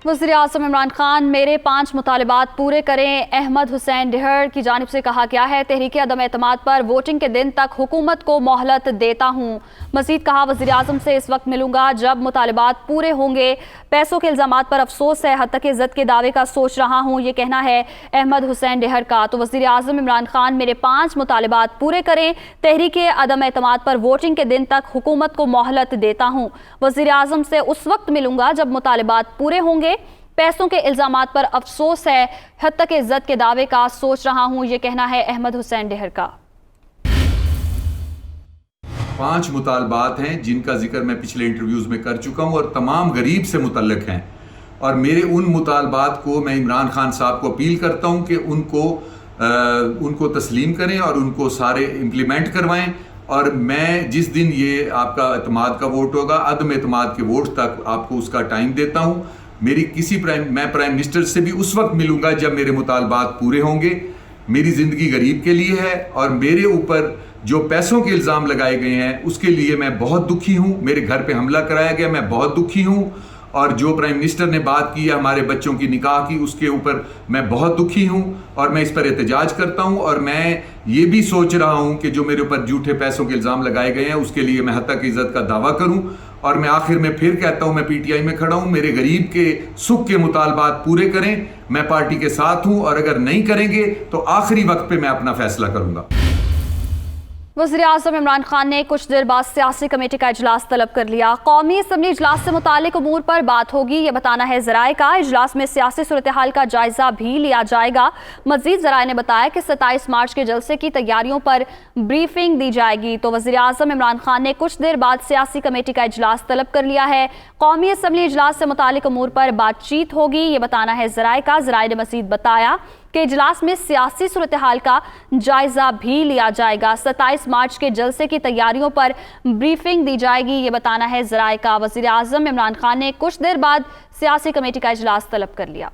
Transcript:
वज़ीर-ए-आज़म इमरान खान मेरे 5 मुतालिबात पूरे करें, अहमद हुसैन डेहर की जानिब से कहा गया है। तहरीक अदम एतमाद पर वोटिंग के दिन तक हुकूमत को मोहलत देता हूँ। मज़ीद कहा, वज़ीर-ए-आज़म से इस वक्त मिलूंगा जब मुतालिबात पूरे होंगे। पैसों के इल्ज़ामात पर अफसोस है, हद तक इज़्ज़त के दावे का सोच रहा हूँ, ये कहना है अहमद हुसैन डेहर का। तो वज़ीर-ए-आज़म इमरान खान मेरे 5 मुतालिबात पूरे करें, तहरीक अदम एतमाद पर वोटिंग के दिन तक हुकूमत को मोहलत देता हूँ। वज़ीर-ए-आज़म से उस वक्त मिलूंगा जब मुतालिबात पूरे होंगे। पैसों के इल्जामात पर अफसोस है, हद तक इज्जत के दावे का सोच रहा हूं, ये कहना है अहमद हुसैन डेहर का। 5 मुतालबात हैं जिनका जिक्र मैं पिछले इंटरव्यूज में कर चुका हूं और तमाम गरीब से मुतल्लिक हैं। और मेरे उन मुतालबात को मैं इमरान खान साहब को अपील करता हूं कि उनको तस्लीम करें और उनको सारे इम्प्लीमेंट करवाएं। और मैं जिस दिन ये आपका एतमाद का वोट होगा, अदम एतमाद के वोट तक आपको उसका टाइम देता हूं। मैं प्राइम मिनिस्टर से भी उस वक्त मिलूंगा जब मेरे मुतालबात पूरे होंगे। मेरी ज़िंदगी गरीब के लिए है और मेरे ऊपर जो पैसों के इल्ज़ाम लगाए गए हैं उसके लिए मैं बहुत दुखी हूँ। मेरे घर पे हमला कराया गया, मैं बहुत दुखी हूँ। और जो प्राइम मिनिस्टर ने बात की है हमारे बच्चों की निकाह की, उसके ऊपर मैं बहुत दुखी हूँ और मैं इस पर एहतजाज करता हूँ। और मैं ये भी सोच रहा हूँ कि जो मेरे ऊपर झूठे पैसों के इल्ज़ाम लगाए गए हैं उसके लिए मैं हद तक इज़्ज़त का दावा करूँ। और मैं आखिर में फिर कहता हूँ, मैं पीटीआई में खड़ा हूँ, मेरे गरीब के सुख के मुतालबात पूरे करें। मैं पार्टी के साथ हूँ और अगर नहीं करेंगे तो आखिरी वक्त पे मैं अपना फैसला करूँगा। वज़ीर-ए-आज़म इमरान खान ने कुछ देर बाद सियासी कमेटी का इजलास तलब कर लिया। कौमी असम्बली इजलास से मुतालिक उमूर पर बात होगी, ये बताना है ज़राए का। इजलास में सियासी सूरत हाल का जायजा भी लिया जाएगा। मज़ीद ज़राए ने बताया कि 27 मार्च के जलसे की तैयारियों पर ब्रीफिंग दी जाएगी। तो वज़ीर-ए-आज़म इमरान खान ने कुछ देर बाद सियासी कमेटी का इजलास तलब कर लिया है। कौमी असम्बली इजलास से मुतालिक उमूर पर बातचीत होगी, ये बताना है ज़राए का। ज़राए ने मज़ीद बताया कि इजलास में सियासी सूरत हाल का जायजा भी लिया जाएगा। 27 मार्च के जलसे की तैयारियों पर ब्रीफिंग दी जाएगी, ये बताना है ज़राए का। वज़ीर-ए-आज़म इमरान खान ने कुछ देर बाद सियासी कमेटी का इजलास तलब कर लिया।